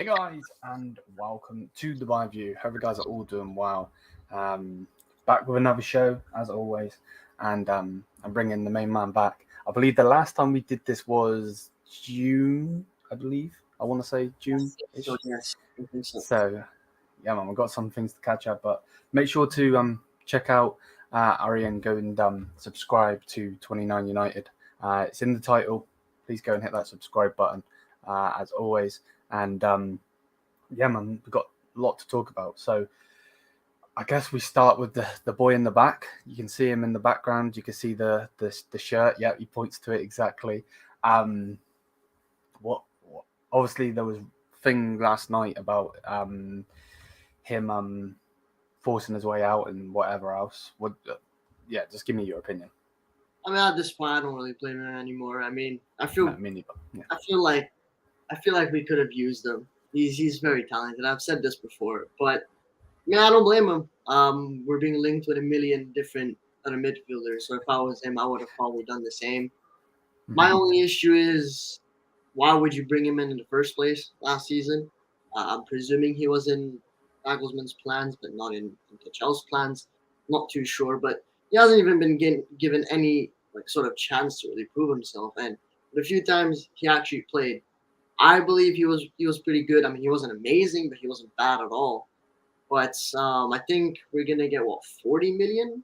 Hey guys, and welcome to the Bayern View. Hope you guys are all doing well. Back with another show as always, and I'm bringing the main man back. I believe the last time we did this was June. I want to say June-ish. So yes, I think so. So yeah, man, we've got some things to catch up, but make sure to check out Ari and go and subscribe to 29 United. It's in the title. Please go and hit that subscribe button as always. And yeah, man, we've got a lot to talk about. So I guess we start with the boy in the back. You can see him in the background. You can see the shirt. Yeah, he points to it exactly. What? Obviously, there was a thing last night about him forcing his way out and whatever else. Yeah, just give me your opinion. I mean, at this point, I don't really blame him anymore. I mean, I feel Yeah. like we could have used him. He's very talented. I've said this before, but yeah, I don't blame him. We're being linked with a million different other midfielders. So if I was him, I would have probably done the same. Mm-hmm. My only issue is, why would you bring him in the first place last season? I'm presuming he was in Nagelsmann's plans, but not in Tuchel's plans. Not too sure, but he hasn't even been given any sort of chance to really prove himself. And the few times he actually played, I believe he was pretty good. I mean, he wasn't amazing, but he wasn't bad at all. But I think we're gonna get 40 million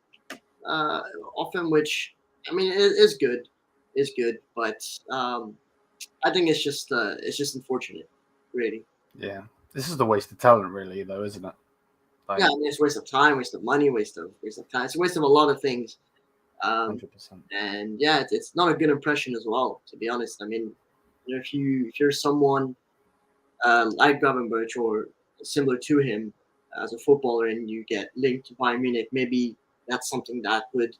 off him, which I mean is good, But I think it's just unfortunate, really. Yeah, this is the waste of talent, really, though, isn't it? Yeah, I mean, it's a waste of time, waste of money, waste of time. It's a waste of a lot of things. 100%. And yeah, it's not a good impression as well, to be honest. I mean, if you're someone like Gravenberch or similar to him as a footballer, and you get linked to Bayern Munich, maybe that's something that would,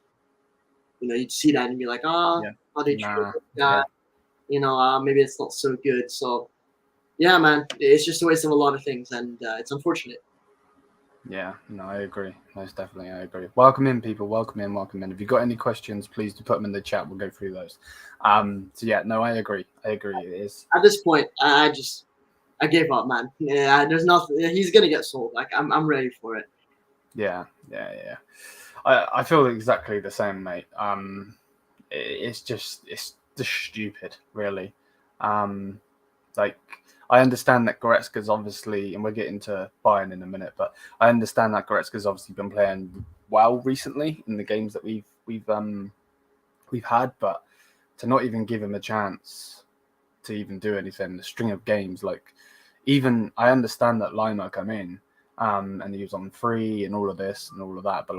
you'd see that and be like, how they treat that, maybe it's not so good. So yeah, man, it's just a waste of a lot of things, and it's unfortunate. Yeah, no, I agree. Most definitely, I agree. Welcome in, people. Welcome in. If you've got any questions, please do put them in the chat. We'll go through those. So yeah, no, I agree. It is. At this point, I gave up, man. Yeah, there's nothing. He's gonna get sold. Like I'm ready for it. Yeah. I feel exactly the same, mate. It's just stupid, really. I understand that Goretzka's obviously, and we'll get into Bayern in a minute, but I understand that Goretzka's obviously been playing well recently in the games that we've had, but to not even give him a chance to even do anything, the string of games, even I understand that Lima come in, and he was on free and all of this and all of that, but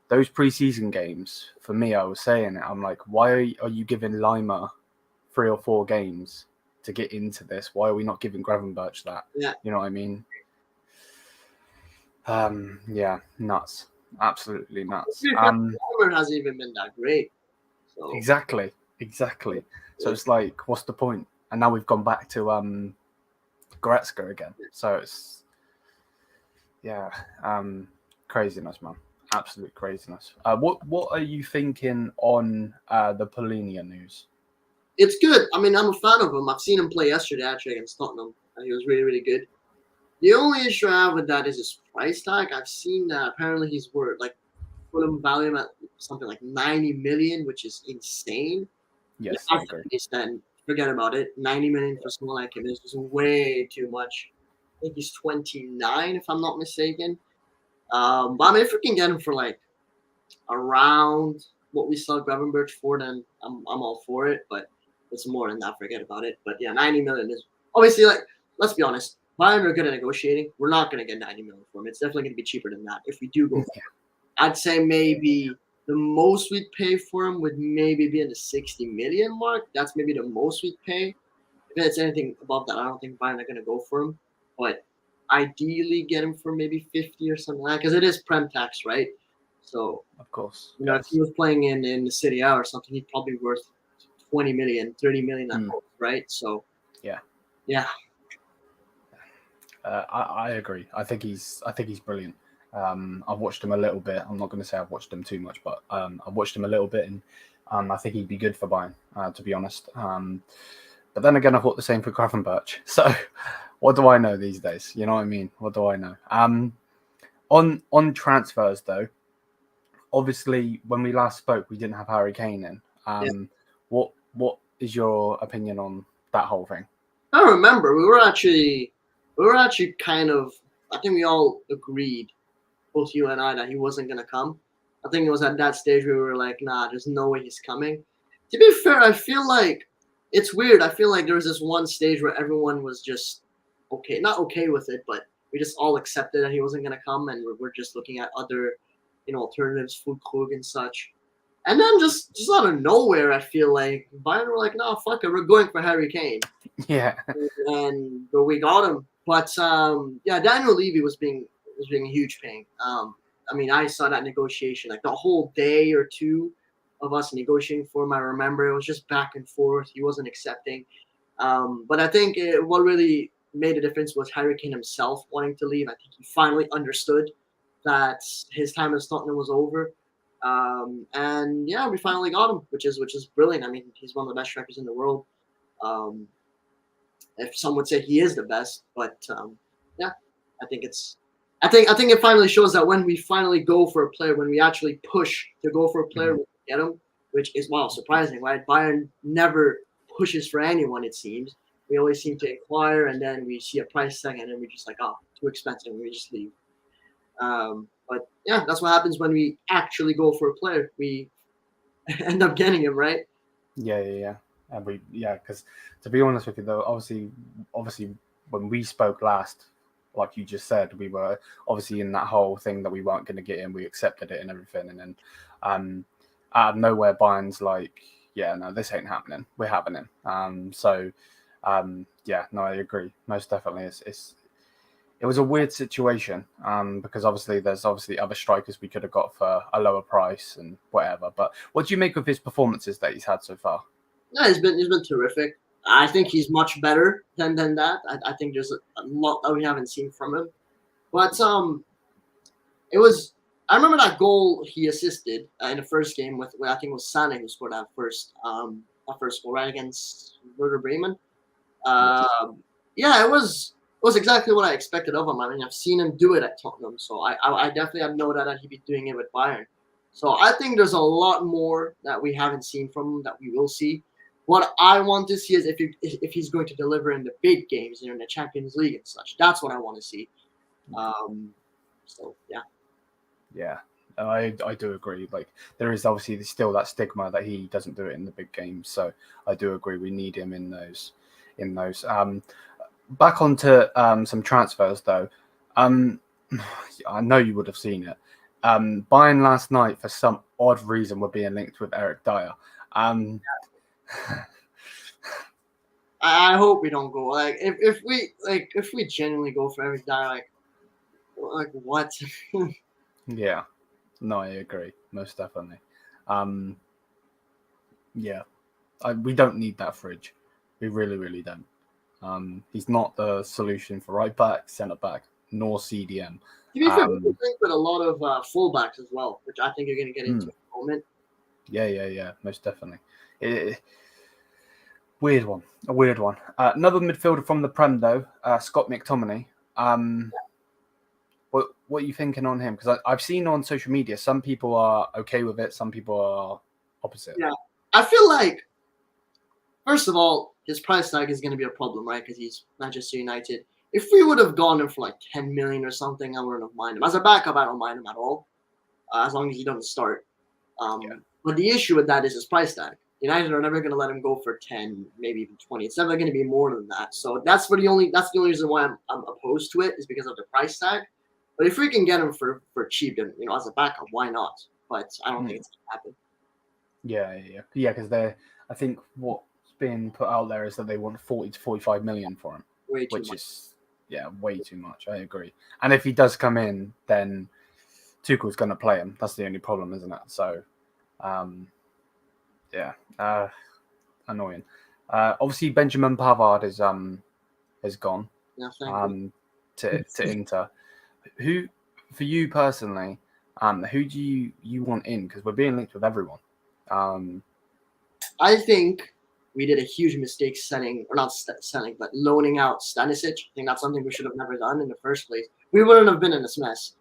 those preseason games, for me, I was saying it, I'm like, why are you giving Lima 3 or 4 games to get into this? Why are we not giving Gravenberch that? Yeah. You know what I mean? Yeah, nuts. Absolutely nuts. Gravenberch hasn't even been that great. So. Exactly. So it's like, what's the point? And now we've gone back to Goretzka again. So it's craziness, man. Absolute craziness. What are you thinking on the Polinia news? It's good. I mean, I'm a fan of him. I've seen him play yesterday, actually, against Tottenham. He was really, really good. The only issue I have with that is his price tag. I've seen that apparently he's worth, Fulham value him at something like 90 million, which is insane. Yes, I agree. Then forget about it. 90 million for someone like him is just way too much. I think he's 29, if I'm not mistaken. But I mean, if we can get him for around what we saw Gravenberch for, then I'm all for it. But it's more than that. Forget about it. But yeah, 90 million is obviously let's be honest. Bayern are good at negotiating. We're not going to get 90 million for him. It's definitely going to be cheaper than that if we do go for him. I'd say maybe the most we'd pay for him would maybe be in the 60 million mark. That's maybe the most we'd pay. If it's anything above that, I don't think Bayern are going to go for him. But ideally, get him for maybe 50 or something like that, because it is prem tax, right? So of course, if he was playing in the Serie A or something, he'd probably be worth 20 million, 30 million at most, right? So yeah. I agree. I think he's brilliant. I've watched him a little bit. I'm not going to say I've watched him too much, but I've watched him a little bit, and I think he'd be good for Bayern, to be honest. But then again, I thought the same for Gravenberch. So what do I know these days? You know what I mean? What do I know? On transfers though, obviously when we last spoke, we didn't have Harry Kane in. Yeah. What is your opinion on that whole thing? I remember we were actually kind of, I think we all agreed, both you and I, that he wasn't gonna come. I think it was at that stage where we were like, nah, there's no way he's coming. To be fair, I feel like it's weird. I feel like there was this one stage where everyone was just okay, not okay with it, but we just all accepted that he wasn't gonna come, and we're just looking at other, alternatives, food Krug and such. And then just out of nowhere, I feel like Bayern were like, no, fuck it, we're going for Harry Kane. Yeah. And but we got him. But yeah, Daniel Levy was being a huge pain. I mean, I saw that negotiation, like the whole day or two of us negotiating for him. I remember it was just back and forth. He wasn't accepting. But I think what really made a difference was Harry Kane himself wanting to leave. I think he finally understood that his time at Tottenham was over. And yeah, we finally got him, which is brilliant. I mean, he's one of the best strikers in the world. If some would say he is the best, but yeah, I think it finally shows that when we finally go for a player, when we actually push to go for a player, we get him, which is surprising, right? Bayern never pushes for anyone. It seems we always seem to inquire, and then we see a price tag, and then we're just like, oh, too expensive, and we just leave. But yeah, that's what happens when we actually go for a player. We end up getting him, right? Yeah. And because to be honest with you, though, obviously, when we spoke last, like you just said, we were obviously in that whole thing that we weren't going to get in. We accepted it and everything, and then out of nowhere, Bayern's like, yeah, no, this ain't happening. We're having him. Yeah, no, I agree. Most definitely, it was a weird situation because there's other strikers we could have got for a lower price and whatever. But what do you make of his performances that he's had so far? No, he's been terrific. I think he's much better than that. I think there's a lot that we haven't seen from him. But it was. I remember that goal he assisted in the first game with I think it was Sané who scored that first goal right against Werder Bremen. Yeah, it was exactly what I expected of him. I mean, I've seen him do it at Tottenham, so I definitely have no doubt that he'd be doing it with Bayern. So I think there's a lot more that we haven't seen from him that we will see. What I want to see is if he's going to deliver in the big games, in the Champions League and such. That's what I want to see. So yeah. Yeah, I do agree. Like there is obviously still that stigma that he doesn't do it in the big games. So I do agree. We need him in those. Back onto some transfers though. I know you would have seen it. Bayern last night for some odd reason were being linked with Eric Dyer. I hope we don't go if we genuinely go for Eric Dyer, like what? Yeah, no, I agree, most definitely. Yeah, we don't need that fridge. We really don't. He's not the solution for right back, centre back, nor CDM. To be fair, we think with a lot of fullbacks as well, which I think you're going to get into in a moment. Yeah, most definitely. A weird one. Another midfielder from the Prem though, Scott McTominay. What are you thinking on him? Because I've seen on social media some people are okay with it, some people are opposite. Yeah, I feel like first of all, his price tag is going to be a problem, right? Because he's Manchester United. If we would have gone him for like 10 million or something, I wouldn't have minded him. As a backup, I don't mind him at all, as long as he doesn't start. But the issue with that is his price tag. United are never going to let him go for 10, maybe even 20. It's never going to be more than that. So that's the only reason why I'm opposed to it is because of the price tag. But if we can get him for cheap, then as a backup, why not? But I don't think it's going to happen. Yeah. Because I think what's been put out there is that they want 40 to 45 million for him, which is way too much. I agree. And if he does come in, then Tuchel's going to play him. That's the only problem, isn't it? So, annoying. Obviously, Benjamin Pavard is gone. Yeah, to Inter. Who, for you personally, who do you want in? Because we're being linked with everyone. I think we did a huge mistake selling, but loaning out Stanisic. I think that's something we should have never done in the first place. We wouldn't have been in this mess.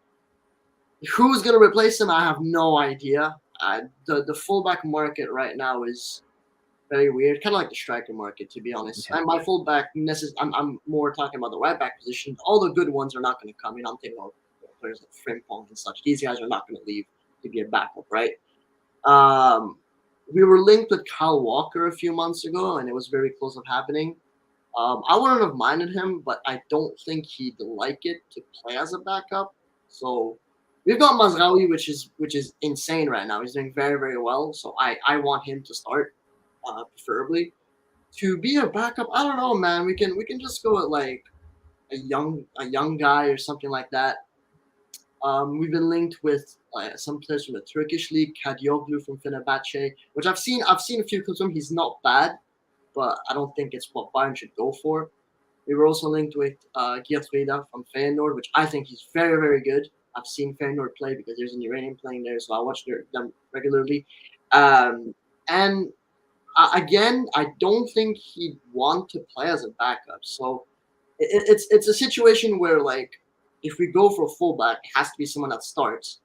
Who's going to replace him? I have no idea. The fullback market right now is very weird, kind of like the striker market, to be honest. Yeah. And my fullback, I'm more talking about the right back position. All the good ones are not going to come in. I'm thinking of players like Frimpong and such. These guys are not going to leave to be a backup, right? We were linked with Kyle Walker a few months ago, and it was very close of happening. I wouldn't have minded him, but I don't think he'd like it to play as a backup. So we've got Mazraoui, which is insane right now. He's doing very, very well. So I want him to start, preferably. To be a backup, I don't know, man. We can just go with like a young guy or something like that. We've been linked with some players from the Turkish league, Kadioglu from Fenerbahce, which I've seen a few clips of him. He's not bad, but I don't think it's what Bayern should go for. We were also linked with Geert Freda from Feyenoord, which I think he's very, very good. I've seen Feyenoord play because there's an Iranian playing there, so I watch them regularly. And again, I don't think he'd want to play as a backup. So it's a situation where, like, if we go for a fullback, it has to be someone that starts.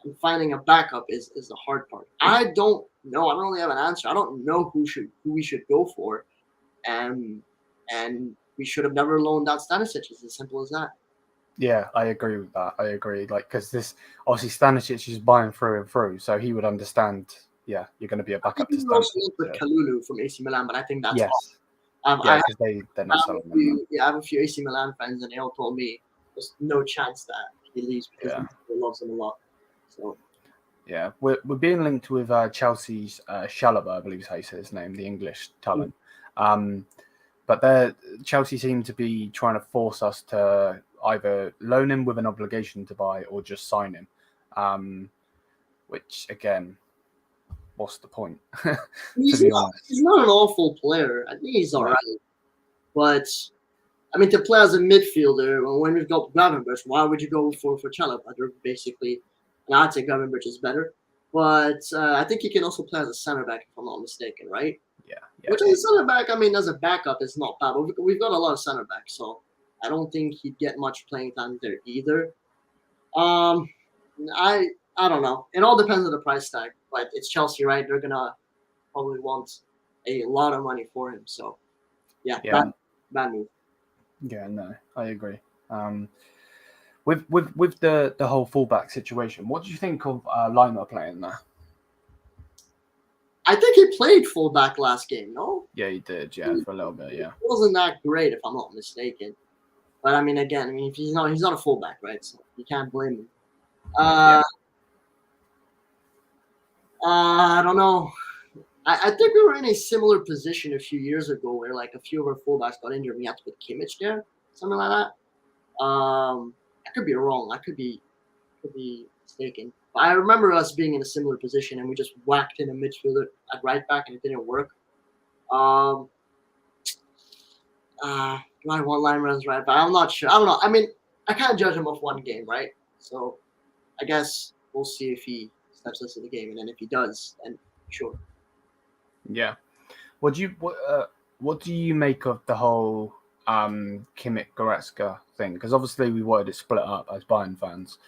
And finding a backup is the hard part. I don't know. I don't really have an answer. I don't know who we should go for. And we should have never loaned out Stanisic. It's as simple as that. Yeah, I agree with that. I agree. Like, because this obviously Stanisic is buying through and through, so he would understand. Yeah, you're going to be a backup to Stanisic. With Kalulu from AC Milan, but I think that's yes. Off. Yeah, because they're not selling them. I have a few AC Milan fans, and they all told me there's no chance that he leaves because he loves them a lot. So. Yeah, we're being linked with Chelsea's Chalobah, I believe is how you say his name, the English talent. But Chelsea seem to be trying to force us to either loan him with an obligation to buy or just sign him. Which, again, what's the point? He's not an awful player. I think he's all right. But, I mean, to play as a midfielder, when we've got Gravenberch, why would you go for Chalobah? They're basically, and I'd say Gravenberch is better. But I think he can also play as a center back, if I'm not mistaken, right? Yeah. Which as a center back, I mean, as a backup, is not bad. But we've got a lot of center backs, so I don't think he'd get much playing time there either. I don't know. It all depends on the price tag. But it's Chelsea, right? They're gonna probably want a lot of money for him. So, yeah. Bad move. Yeah, no, I agree. With the whole fullback situation, what do you think of Lima playing there? I think he played fullback last game, no? Yeah, he did. Yeah, for a little bit. Yeah, it wasn't that great, if I'm not mistaken. But I mean, again, if he's not a fullback, right? So you can't blame him. I don't know. I think we were in a similar position a few years ago, where like a few of our fullbacks got injured. We had to put Kimmich there, something like that. I could be wrong. I could be mistaken. But I remember us being in a similar position, and we just whacked in a midfielder at right back, and it didn't work. Do I want Lima as right back? I'm not sure. I don't know. I mean, I can't judge him off one game, right? So I guess we'll see if he steps into the game, and then if he does, then sure. Yeah. What do you make of the whole Kimmich Goretzka thing? Because obviously we wanted it split up as Bayern fans,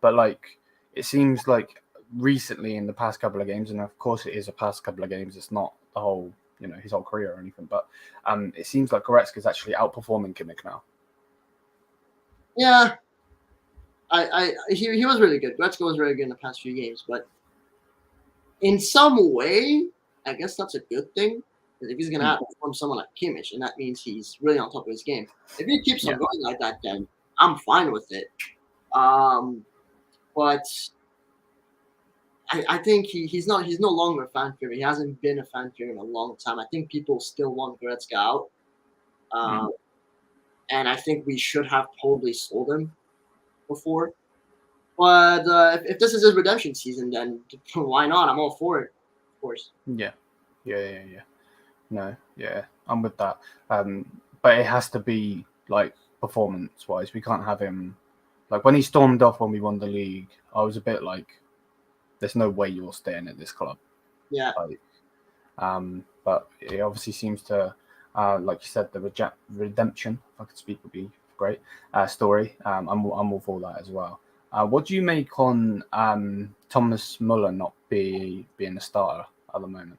but like it seems like recently in the past couple of games, and of course it is a past couple of games, it's not the whole his whole career or anything, but it seems like Goretzka is actually outperforming Kimmich now. Yeah, he was really good. Goretzka was really good in the past few games, but in some way, I guess that's a good thing. Because if he's going to outperform someone like Kimmich, and that means he's really on top of his game. If he keeps on going like that, then I'm fine with it. But I think he's no longer a fan favorite. He hasn't been a fan favorite in a long time. I think people still want Goretzka out. And I think we should have probably sold him before. But if this is his redemption season, then why not? I'm all for it, of course. Yeah. No, yeah, I'm with that. But it has to be like performance-wise. We can't have him like when he stormed off when we won the league. I was a bit like, "There's no way you're staying at this club." Yeah. Like, but it obviously seems to, like you said, the redemption, if I could speak, would be great story. I'm all for that as well. What do you make on Thomas Muller not being a starter at the moment?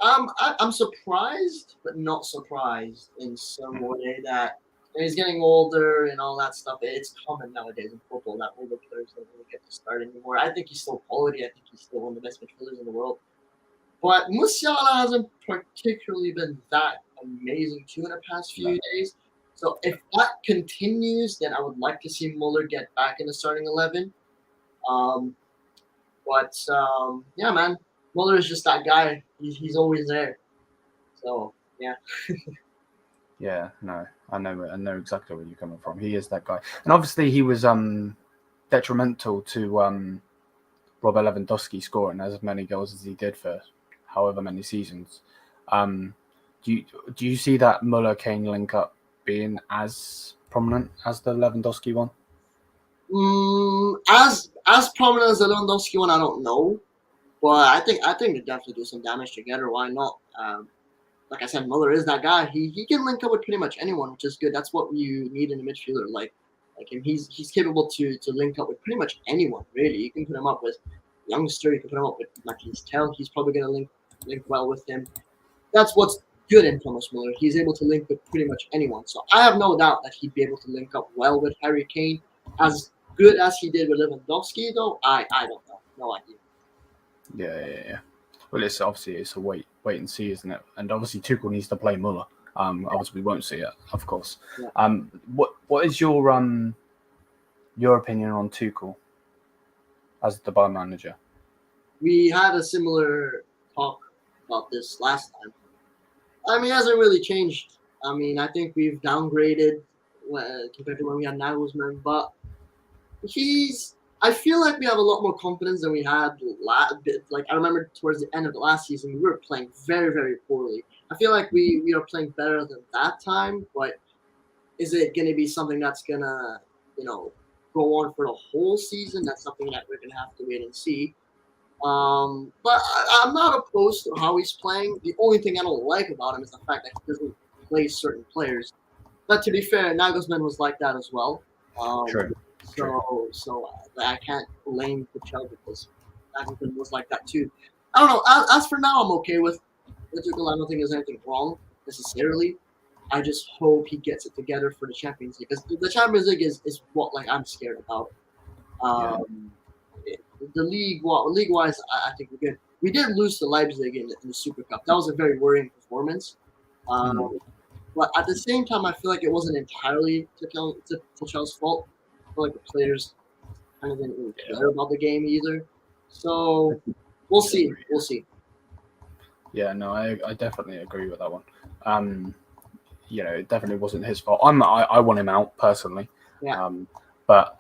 I'm surprised, but not surprised in some way that he's getting older and all that stuff. It's common nowadays in football that older players don't really get to start anymore. I think he's still quality. I think he's still one of the best midfielders in the world. But Musiala hasn't particularly been that amazing too in the past few days. So if that continues, then I would like to see Muller get back in the starting 11. Yeah, man, Muller is just that guy. He's always there. So yeah. Yeah, no, I know exactly where you're coming from. He is that guy, and obviously he was detrimental to Robert Lewandowski scoring as many goals as he did for however many seasons. Do you see that Muller-Kane link up being as prominent as the Lewandowski one? As prominent as the Lewandowski one, I don't know, but I think they definitely do some damage together. Why not? Like I said, Muller is that guy. He can link up with pretty much anyone, which is good. That's what you need in a midfielder like him. He's capable to link up with pretty much anyone, really. You can put him up with youngster, you can put him up with Matthias Tell. He's probably going to link well with him. That's what's good in Thomas Muller. He's able to link with pretty much anyone. So I have no doubt that he'd be able to link up well with Harry Kane. As good as he did with Lewandowski, though, I don't know. No idea. Yeah. Well, it's a wait and see, isn't it? And obviously Tuchel needs to play Muller. Obviously we won't see it, of course. Yeah. What is your opinion on Tuchel as the Bayern manager? We had a similar talk about this last time. I mean, it hasn't really changed. I mean, I think we've downgraded compared to when we had Nagelsmann, but I feel like we have a lot more confidence than we had like I remember towards the end of the last season, we were playing very, very poorly. I feel like we are playing better than that time, but is it going to be something that's going to, go on for the whole season? That's something that we're going to have to wait and see. But I'm not opposed to how he's playing. The only thing I don't like about him is the fact that he doesn't play certain players. But to be fair, Nagelsmann was like that as well. True. So I can't blame Tuchel because Nagelsmann was like that too. I don't know. As for now, I'm okay with Tuchel. I don't think there's anything wrong necessarily. I just hope he gets it together for the Champions League, because the Champions League is what I'm scared about. The league-wise, I think we're good. We did lose to Leipzig in the Super Cup. That was a very worrying performance. But at the same time, I feel like it wasn't entirely Tuchel's fault. I feel like the players kind of didn't really care about the game either. So we'll see. We'll see. Yeah, no, I definitely agree with that one. It definitely wasn't his fault. I want him out personally. Yeah. But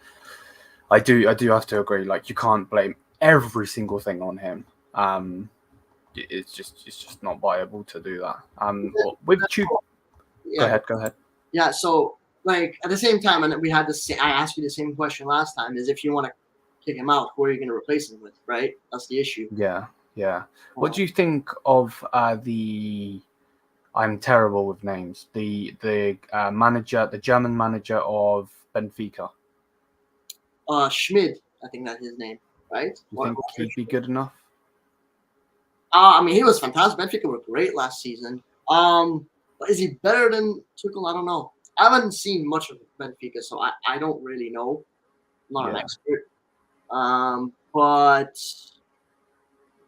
I do have to agree. Like, you can't blame every single thing on him. It's just not viable to do that. With Tuchel. Yeah. Go ahead. Yeah. So, like, at the same time, and we had I asked you the same question last time: is if you want to kick him out, who are you going to replace him with? Right. That's the issue. Yeah. What do you think of the? I'm terrible with names. The manager, the German manager of Benfica. Schmid, I think that's his name, right? You think he'd be good enough? I mean, he was fantastic. Benfica were great last season. But is he better than Tuchel? I don't know. I haven't seen much of Benfica, so I don't really know. I'm not an expert. But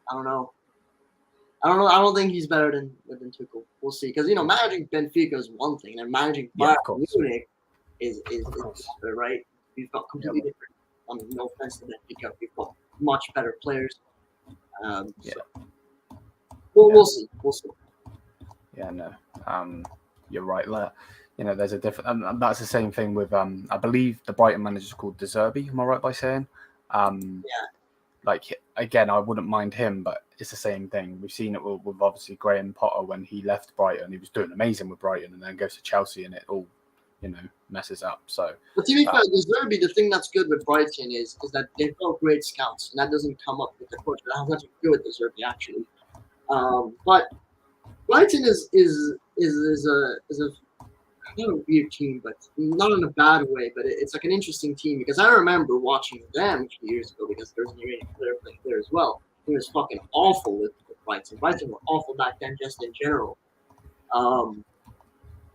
I don't know. I don't think he's better than Tuchel. We'll see. Because, managing Benfica is one thing, and managing Bayern Munich is different, right? We've got completely different. I mean, no offense to Benfica. We've got much better players. We'll see. We'll see. Yeah, no. You're right there. There's a different. And that's the same thing with. I believe the Brighton manager is called De Zerbi. Am I right by saying? Like, again, I wouldn't mind him, but it's the same thing. We've seen it with obviously Graham Potter when he left Brighton. He was doing amazing with Brighton, and then goes to Chelsea, and it all, messes up. So, but to be fair, Zerbi, the thing that's good with Brighton is that they've got great scouts, and that doesn't come up with the coach. That has nothing to do with Zerbi, actually. But Brighton is a not a weird team, but not in a bad way. But it's like an interesting team because I remember watching them a few years ago because there's an Iranian player playing there as well. He was fucking awful with Brighton. Brighton were awful back then, just in general. Um,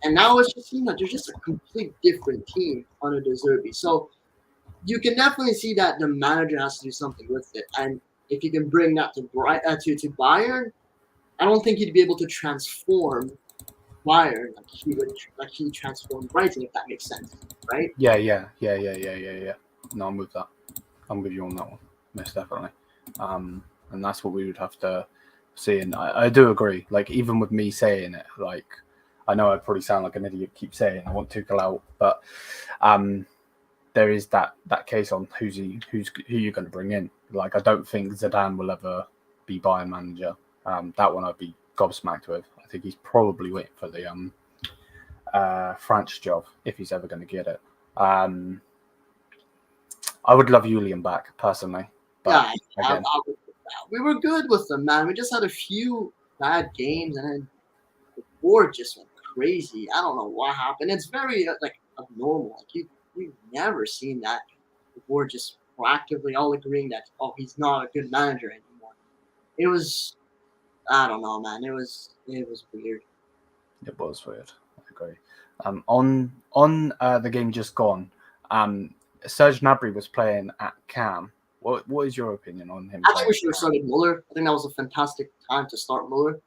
and now it's just seems like they're just a complete different team under De Zerbi. So you can definitely see that the manager has to do something with it. And if you can bring that to to Bayern, I don't think he'd be able to transform Bayern like he transformed Brighton, if that makes sense, right? Yeah. No, I'm with that. I'm with you on that one, most definitely. And that's what we would have to see. And I do agree. Like, even with me saying it, like, I know I probably sound like an idiot. Keep saying I want Tuchel out, but there is that case on who you're going to bring in. Like, I don't think Zidane will ever be Bayern manager. That one I'd be gobsmacked with. I think he's probably waiting for the French job if he's ever going to get it. I would love Julian back personally. But yeah, we were good with them, man. We just had a few bad games, and then the board just went crazy. I don't know what happened. It's very like abnormal. Like we've never seen that. The board just proactively all agreeing that he's not a good manager anymore. It was I don't know, man. It was weird. It was weird. I agree. On the game just gone, Serge Gnabry was playing at Cam. What is your opinion on him? I think we should have started Muller. I think that was a fantastic time to start Muller.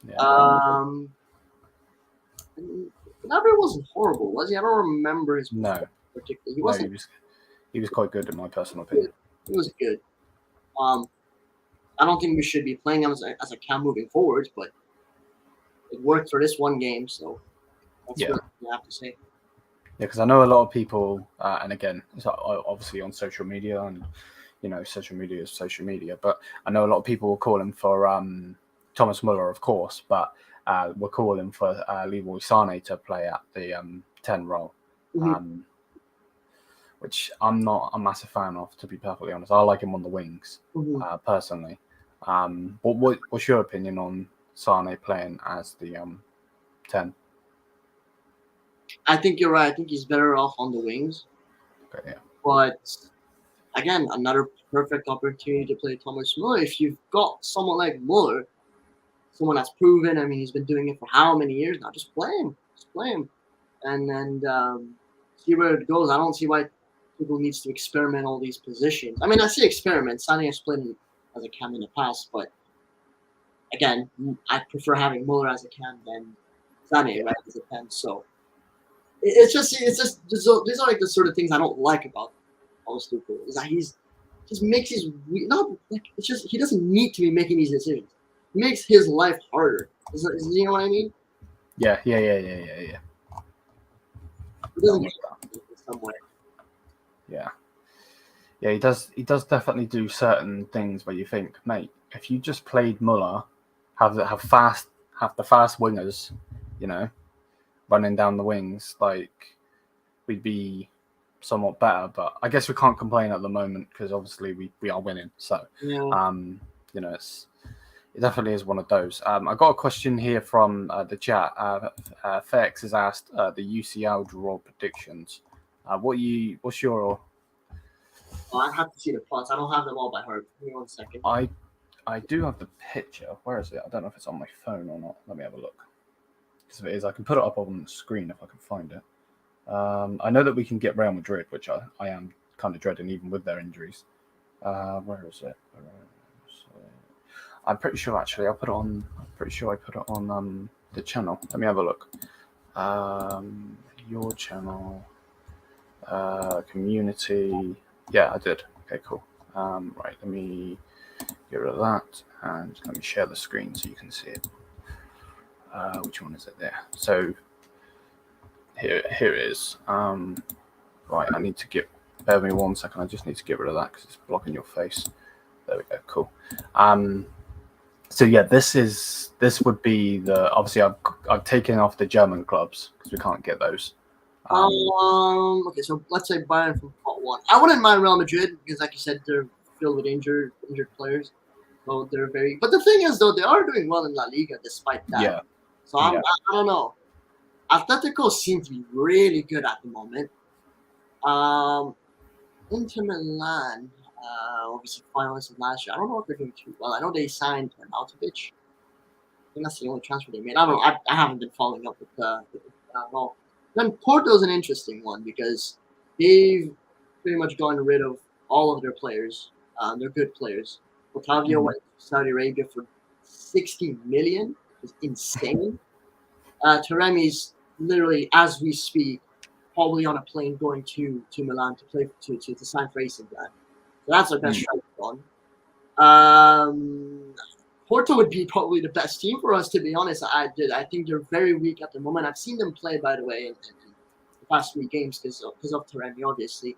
Yeah. Gnabry wasn't horrible, was he? I don't remember his particularly. He wasn't. No, he was quite good in my personal opinion. He was good. I don't think we should be playing him as a Cam moving forwards, but it worked for this one game, so that's what I have to say. Yeah, because I know a lot of people, and again, it's obviously on social media, and social media is social media. But I know a lot of people were calling for Thomas Muller, of course, but we're calling for Leroy Sané to play at the 10 role, which I'm not a massive fan of, to be perfectly honest. I like him on the wings, personally. What's your opinion on Sané playing as the 10? I think you're right. I think he's better off on the wings. Okay, yeah. But again, another perfect opportunity to play Thomas Muller. If you've got someone like Muller, someone that's proven, I mean, he's been doing it for how many years now? Just play him. And see where it goes. I don't see why people needs to experiment all these positions. I mean, I say experiment. Sané has played as a cam in the past, but again, I prefer having Muller as a cam than Sané, right, as a 10. So it's just these are like the sort of things I don't like about Thomas Tuchel. Is that just makes his not like it's just he doesn't need to be making these decisions. It makes his life harder. You know what I mean? Yeah. He doesn't in some way. Yeah, he does. He does definitely do certain things where you think, mate, if you just played Muller, have the fast wingers, running down the wings, like we'd be somewhat better. But I guess we can't complain at the moment because obviously we are winning. So it definitely is one of those. I got a question here from the chat. Fex has asked the UCL draw predictions. What's your? I have to see the plots. I don't have them all by heart. Give me 1 second. I do have the picture. Where is it? I don't know if it's on my phone or not. Let me have a look. Because if it is, I can put it up on the screen if I can find it. I know that we can get Real Madrid, which I am kind of dreading, even with their injuries. Where is it? I'm pretty sure actually I put it on. I'm pretty sure I put it on the channel. Let me have a look. Your channel, community. Yeah, I did. Okay, cool. Right, let me get rid of that and let me share the screen so you can see it. Which one is it there? So here it is. Right, I need to bear with me 1 second. I just need to get rid of that because it's blocking your face. There we go. Cool. So yeah, this would be the obviously I've taken off the German clubs because we can't get those. Okay, so let's say Bayern from pot 1. I wouldn't mind Real Madrid because, like you said, they're filled with injured players. So they're very. But the thing is, though, they are doing well in La Liga despite that. Yeah. So I don't know. Atletico seem to be really good at the moment. Inter Milan, obviously finalists of last year. I don't know if they're doing too well. I know they signed Arnautovic. I think that's the only transfer they made. I don't know. I haven't been following up with that at all. Then Porto's an interesting one because they've pretty much gotten rid of all of their players. They're good players. Otavio went to Saudi Arabia for 60 million. It's insane. Taremi's literally, as we speak, probably on a plane going to Milan to play to sign for AC Milan. So that's our best striker gone. Porto would be probably the best team for us, to be honest. I think they're very weak at the moment. I've seen them play, by the way, in the past 3 games because of Taremi, obviously.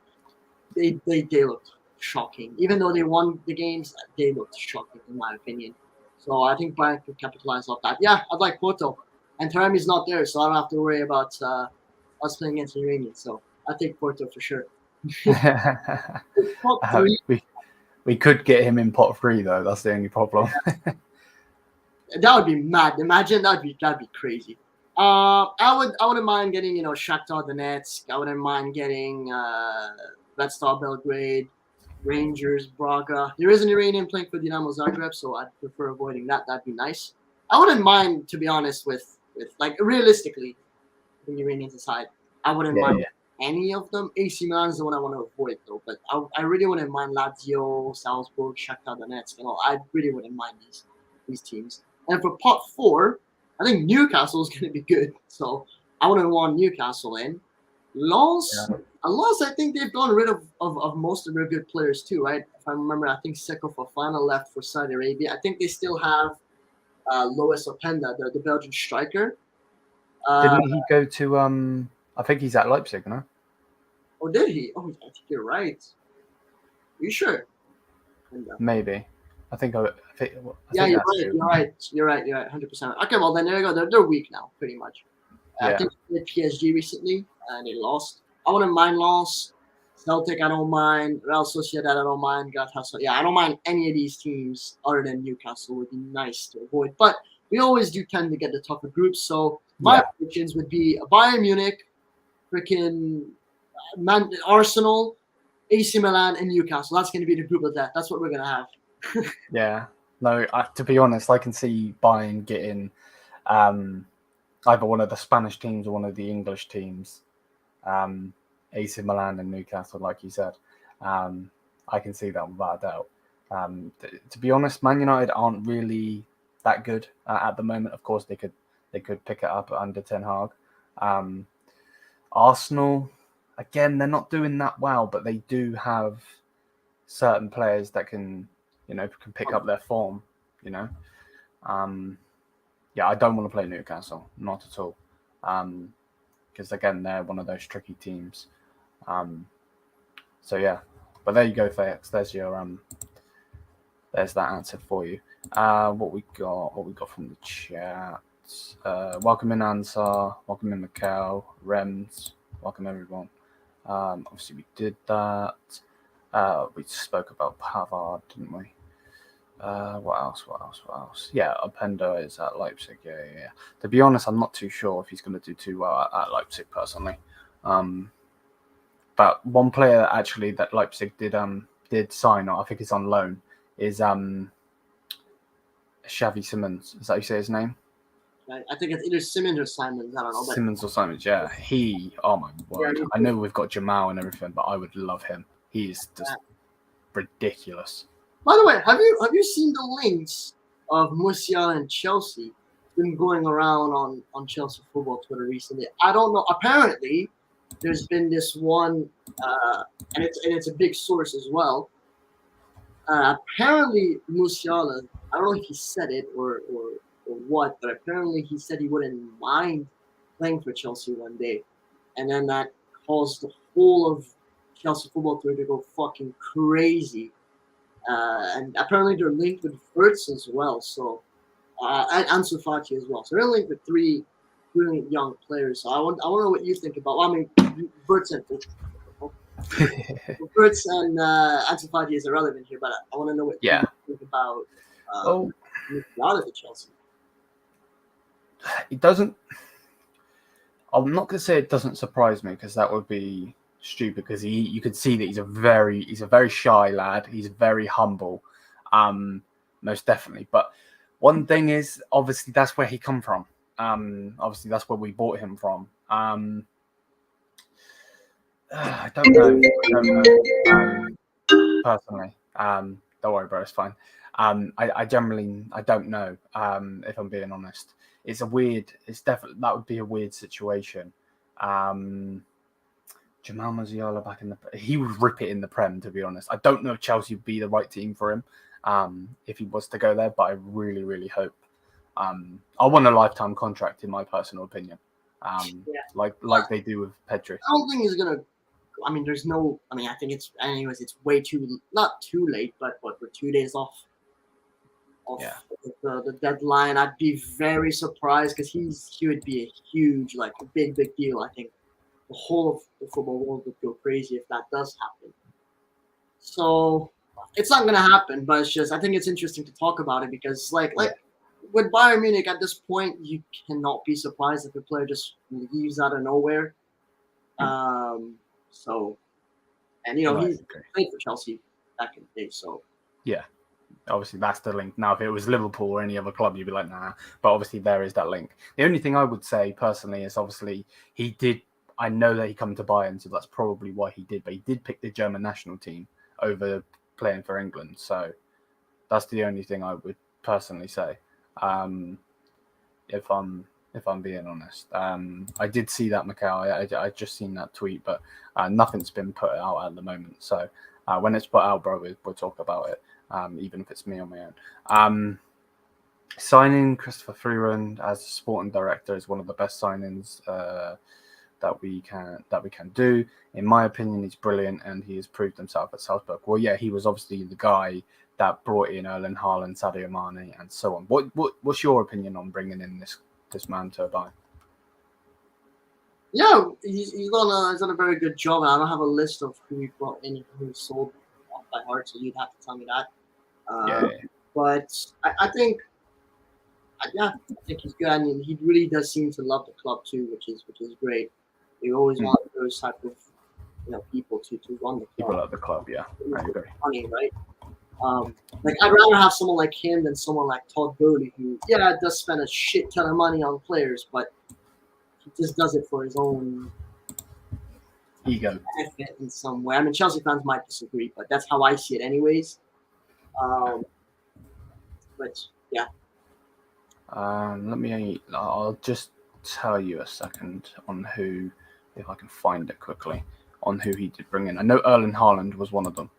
They looked shocking. Even though they won the games, they looked shocking, in my opinion. So I think Bayern could capitalize off that. Yeah, I'd like Porto. And Taremi's not there, so I don't have to worry about us playing against the Iranians. So I take Porto for sure. We could get him in pot 3 though. That's the only problem. That would be mad. Imagine that'd be crazy. I wouldn't mind getting Shakhtar Donetsk. I wouldn't mind getting Red Star Belgrade, Rangers, Braga. There is an Iranian playing for Dinamo Zagreb, so I'd prefer avoiding that. That'd be nice. I wouldn't mind, to be honest, with like realistically, the Iranians aside, I wouldn't mind any of them. AC Milan is the one I want to avoid though, but I really wouldn't mind Lazio, Salzburg, Shakhtar Donetsk. I really wouldn't mind these teams. And for pot 4, I think Newcastle is going to be good, so I wouldn't want Newcastle in. Lens, I think they've gotten rid of most of their good players too, right? If I remember, I think Seko Fofana left for Saudi Arabia. I think they still have Lois Openda, the Belgian striker. Didn't he go to I think he's at Leipzig, no? Oh, did he? Oh, I think you're right. Are you sure? Maybe. I think you're right. You're right. 100%. Okay, well then there you go. They're weak now, pretty much. I think they played PSG recently and they lost. I wouldn't mind loss. Celtic, I don't mind. Real Sociedad, I don't mind. Galatasaray, I don't mind any of these teams other than Newcastle. Would be nice to avoid, but we always do tend to get the tougher groups. So my predictions would be Bayern Munich, freaking Arsenal, AC Milan, and Newcastle. That's going to be the group of death. That's what we're going to have. Yeah. No, to be honest, I can see Bayern getting either one of the Spanish teams or one of the English teams. AC Milan and Newcastle, like you said. I can see that without a doubt. To be honest, Man United aren't really that good at the moment. Of course, they could pick it up under Ten Hag. Arsenal, again, they're not doing that well, but they do have certain players that can pick up their form. I don't want to play Newcastle, not at all, because again, they're one of those tricky teams. But there you go, Fayex. There's your there's that answer for you. What we got from the chat. Welcome in Ansar, welcome in Mikhail, Rems, welcome everyone. Obviously we did that. We spoke about Pavard, didn't we? What else? Yeah, Openda is at Leipzig. Yeah. To be honest, I'm not too sure if he's going to do too well at Leipzig personally. But one player actually that Leipzig did sign, or I think it's on loan, is Xavi Simons. Is that how you say his name? I think it's either Simmons or Simons. I don't know. But Simmons or Simons, yeah. Oh my word. I know we've got Jamal and everything, but I would love him. He is just ridiculous. By the way, have you seen the links of Musiala and Chelsea? It's been going around on Chelsea football Twitter recently. I don't know. Apparently, there's been this one, and it's a big source as well. Apparently, Musiala, I don't know if he said it or what, but apparently he said he wouldn't mind playing for Chelsea one day, and then that caused the whole of Chelsea football Twitter to go fucking crazy. And apparently they're linked with Wirtz as well, so and Ansu Fati as well. So they're linked with 3 brilliant young players. So I want to know what you think about. Well, I mean, Wirtz and Wirtz and Ansu Fati is irrelevant here, but I want to know what you think about Well, out of the Chelsea. it doesn't. I'm not going to say it doesn't surprise me because that would be stupid. Because you could see that he's a very shy lad. He's very humble, most definitely. But one thing is, obviously, that's where he come from. Obviously, that's where we bought him from. I don't know. Personally. Don't worry, bro. It's fine. I generally don't know. If I'm being honest, it's definitely that would be a weird situation. Jamal Musiala back in he would rip it in the Prem. To be honest, I don't know if Chelsea would be the right team for him. If he was to go there, but I really, really hope. I want a lifetime contract, in my personal opinion. Like they do with Pedri. I don't think he's gonna. I mean, there's no. I mean, I think it's anyways. It's way too not too late, but we're 2 days off the deadline. I'd be very surprised because he would be a huge, like a big deal. I think the whole of the football world would go crazy if that does happen. So it's not gonna happen, but it's just I think it's interesting to talk about it because like with Bayern Munich at this point, you cannot be surprised if a player just leaves out of nowhere. So, and he played for Chelsea back in the day. So yeah, obviously that's the link. Now, if it was Liverpool or any other club, you'd be like, nah. But obviously there is that link. The only thing I would say personally is obviously he did. I know that he come to Bayern, so that's probably why he did. But he did pick the German national team over playing for England. So that's the only thing I would personally say. If I'm being honest, I did see that, Mikhail. I just seen that tweet, but nothing's been put out at the moment. So when it's put out, bro, we'll talk about it. Even if it's me on my own. Signing Christopher Freeland as sporting director is one of the best signings that we can do. In my opinion, he's brilliant, and he has proved himself at Salzburg. Well, yeah, he was obviously the guy that brought in Erling Haaland, Sadio Mane, and so on. What's your opinion on bringing in this man to Bayern? Yeah, he's done a very good job. I don't have a list of who he brought in and who he sold off by heart, so you'd have to tell me that. But I think he's good. I mean, he really does seem to love the club too, which is great. You always want those type of people to run the club. People at the club, yeah. I agree. Money, right? Like I'd rather have someone like him than someone like Todd Bowley, who does spend a shit ton of money on players, but he just does it for his own ego benefit in some way. I mean, Chelsea fans might disagree, but that's how I see it, anyways. But yeah. I'll just tell you a second on who, if I can find it quickly, on who he did bring in. I know Erling Haaland was one of them.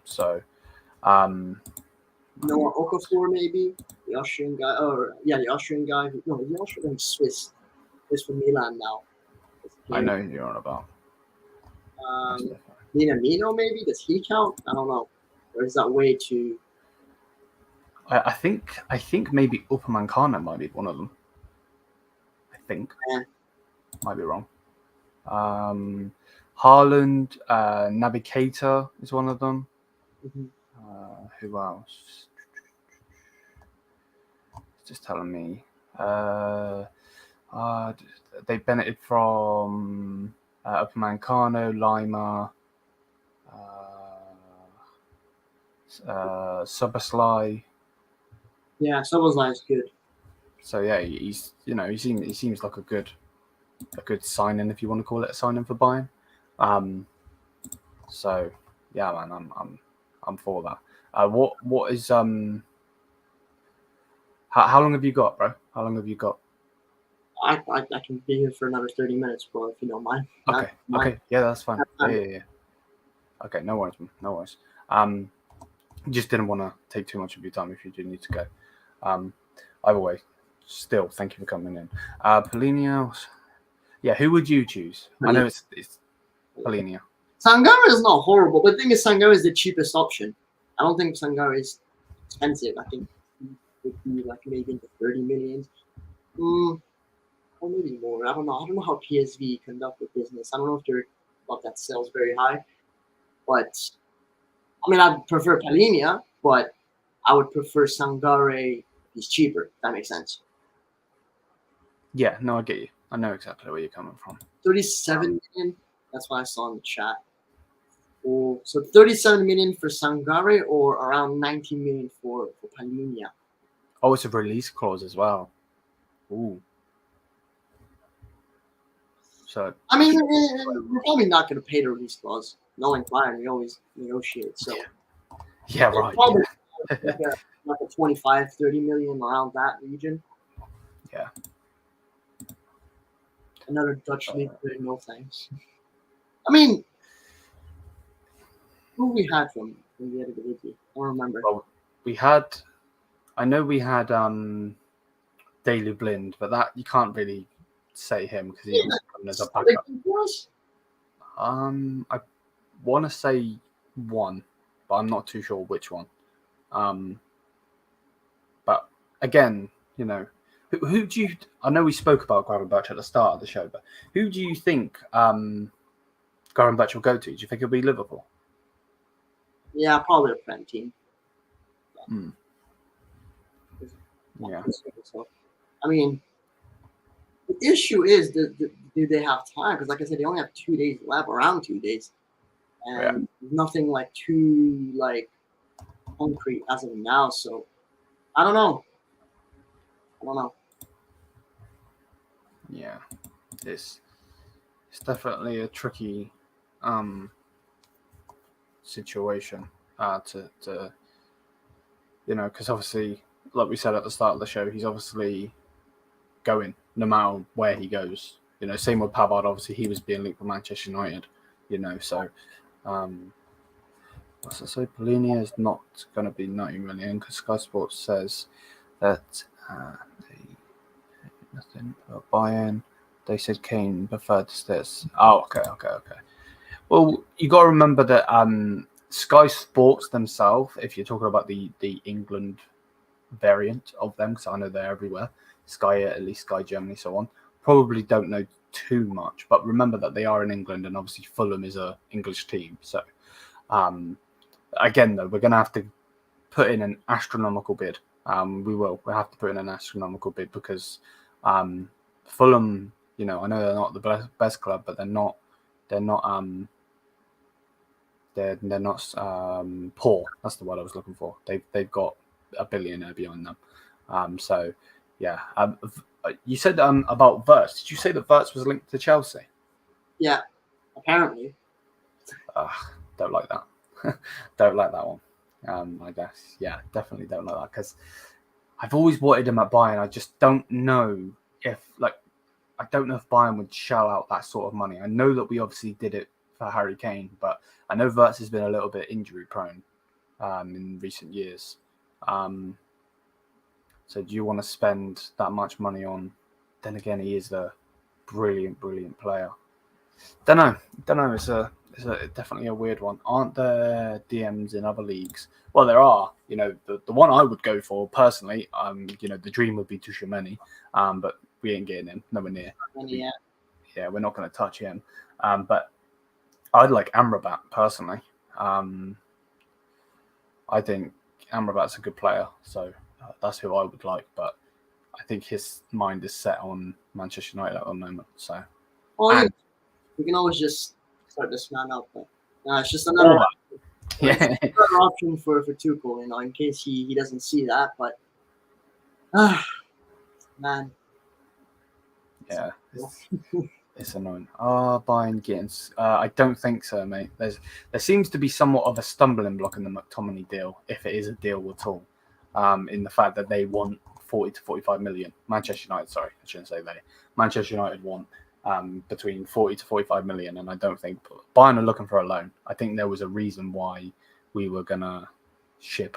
So, Noah Okafor, maybe the Austrian guy. The Austrian guy. The Austrian guy, Swiss. He's from Milan now. I know who you're on about. Minamino, maybe, does he count? I don't know. Or is that way too? I think maybe Upamecano might be one of them. I think. Yeah. Might be wrong. Haaland, Naby Keita is one of them. Mm-hmm. Who else? It's just telling me. They benefited from Upamecano, Lima, Soboslai. Yeah, Soboslai is good. So yeah, he seems like a good signing, if you want to call it a signing for Bayern. So yeah, man, I'm for that. What is how long have you got, bro? How long have you got? I can be here for another 30 minutes, bro, if you don't mind. Okay, yeah, that's fine. Yeah. Okay, no worries, man. No worries. Just didn't want to take too much of your time if you do need to go. Either way, still, thank you for coming in. Polino, yeah, who would you choose? I know it's Polino. Sangare is not horrible, but the thing is, Sangare is the cheapest option. I don't think Sangare is expensive. I think it would be like maybe into 30 million. Or maybe more. I don't know. I don't know how PSV conduct their business. I don't know if their club that sells very high, but I mean, I prefer Palinia, but I would prefer Sangare. He's cheaper. If that makes sense. Yeah, no, I get you. I know exactly where you're coming from. 37 million. That's what I saw in the chat. Oh, so 37 million for Sangare or around 19 million for Palinia. Oh, it's a release clause as well. Ooh. So I mean, we're probably not going to pay the release clause. Knowing Bayern, we always negotiate. So yeah, right. probably Yeah. like a 25, 30 million around that region. Yeah. Another Dutch league player, no thanks. I mean, who we had from the Eredivisie? I don't remember. Well, I know we had Daily Blind, but that you can't really say him because he was coming as a backup. I want to say one, but I'm not too sure which one. But again, you know, who do you? I know we spoke about Gravenberch at the start of the show, but who do you think Gravenberch will go to? Do you think it'll be Liverpool? Yeah, probably a Prem team. Yeah. So, I mean, the issue is, do they have time? Because, like I said, they only have 2 days left, around 2 days, and nothing like too concrete as of now. So, I don't know. Yeah, it's definitely a tricky situation to because obviously, like we said at the start of the show, he's obviously going no matter where he goes. Same with Pavard. Obviously, he was being linked with Manchester United. So what's I say? Polini is not going to be 90 million because Sky Sports says that nothing about Bayern. They said Kane preferred to this. Oh, okay. Well, you got to remember that Sky Sports themselves, if you're talking about the England variant of them, because I know they're everywhere, Sky Italy, Sky Germany, so on, probably don't know too much. But remember that they are in England, and obviously Fulham is an English team. So, again, though, we're going to have to put in an astronomical bid. We'll have to put in an astronomical bid because Fulham, I know they're not the best club, but they're not poor. That's the word I was looking for. They've got a billionaire behind them. So yeah. You said about Wirtz. Did you say that Wirtz was linked to Chelsea? Yeah, apparently. Don't like that. Don't like that one. I guess. Yeah, definitely don't like that because I've always wanted him at Bayern. I just don't know if Bayern would shell out that sort of money. I know that we obviously did it for Harry Kane, but I know Wirtz has been a little bit injury prone in recent years. So do you want to spend that much money on? Then again, he is a brilliant player. Don't know. It's definitely a weird one. Aren't there DMs in other leagues? Well, there are. The one I would go for personally. The dream would be Tchouaméni, but we ain't getting him. Nowhere near. Yeah, we're not going to touch him. But I'd like Amrabat personally. I think Amrabat's a good player, so that's who I would like. But I think his mind is set on Manchester United at the moment. So, we can always just start this man out. But it's just another option for Tuchel, in case he doesn't see that. But man, yeah. It's annoying. Bayern getting. I don't think so, mate. There seems to be somewhat of a stumbling block in the McTominay deal, if it is a deal at all, in the fact that they want 40 to 45 million. Manchester United, sorry, I shouldn't say they. Manchester United want between 40 to 45 million, and I don't think Bayern are looking for a loan. I think there was a reason why we were gonna ship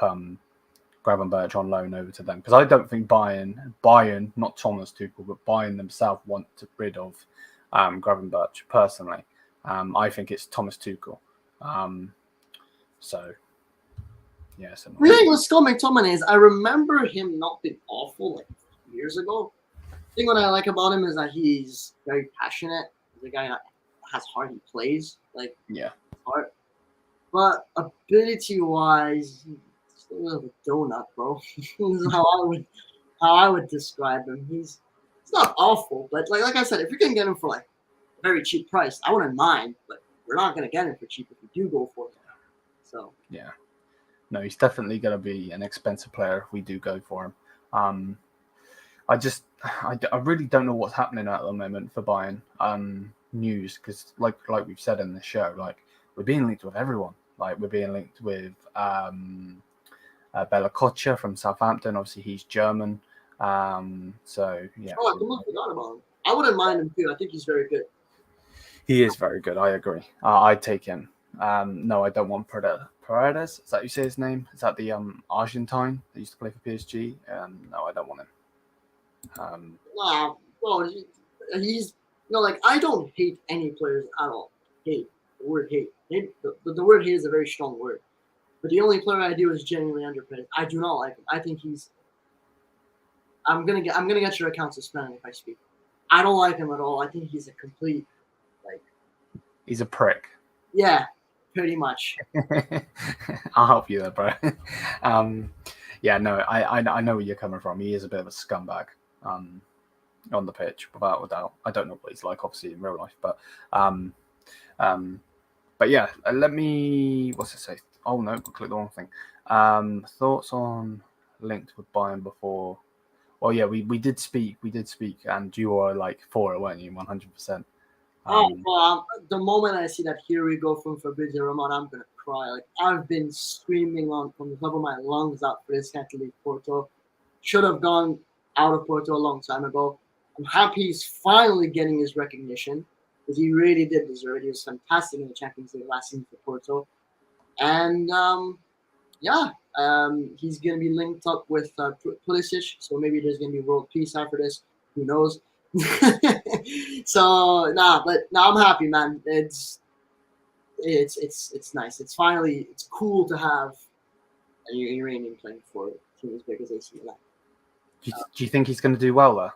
Gravenberch on loan over to them because I don't think Bayern, not Thomas Tuchel, but Bayern themselves want to rid of Gravenberch personally. I think it's Thomas Tuchel. So yeah. The thing with Scott McTominay is I remember him not being awful like years ago. The thing what I like about him is that he's very passionate. He's a guy that has heart. He plays heart. But ability-wise, he's a little bit of a donut, bro. This is how I would describe him. He's not awful, but like I said, if you can get him for like a very cheap price, I wouldn't mind. But we're not gonna get him for cheap if we do go for him. So Yeah. No, he's definitely going to be an expensive player if we do go for him. I really don't know what's happening at the moment for Bayern news, because like we've said in the show, like we're being linked with everyone. Like we're being linked with Bella Kocha from Southampton. Obviously, he's German. So yeah, I completely forgot about him. I wouldn't mind him too. I think he's very good. he is very good. I agree. I'd take him. No, I don't want Paredes. Is that you say his name? Is that the Argentine that used to play for PSG? No, I don't want him. Nah, well, he's like I don't hate any players at all. Hate the word hate. The word hate is a very strong word. But the only player I do is genuinely underpaid. I do not like him. I think he's. I'm gonna get your account suspended if I speak. I don't like him at all. I think he's a complete like. He's a prick. Yeah, pretty much. I'll help you there, bro. Yeah, no, I know where you're coming from. He is a bit of a scumbag on the pitch, without a doubt. I don't know what he's like, obviously, in real life, but yeah, let me. What's it say? Oh no, click the wrong thing. Thoughts on linked with Bayern before? Well, yeah, we did speak, and you were like for it, weren't you? 100%. The moment I see that here we go from Fabrizio Romano, I'm gonna cry. Like I've been screaming on from the top of my lungs out for this guy to leave Porto. Should have gone out of Porto a long time ago. I'm happy he's finally getting his recognition because he really did deserve it. He was fantastic in the Champions League last season for Porto, and he's gonna be linked up with Pulisic. So maybe there's gonna be world peace after this. Who knows? So but I'm happy, man. It's nice. It's cool to have an Iranian playing for a team as big as AC Milan. Do you think he's going to do well there?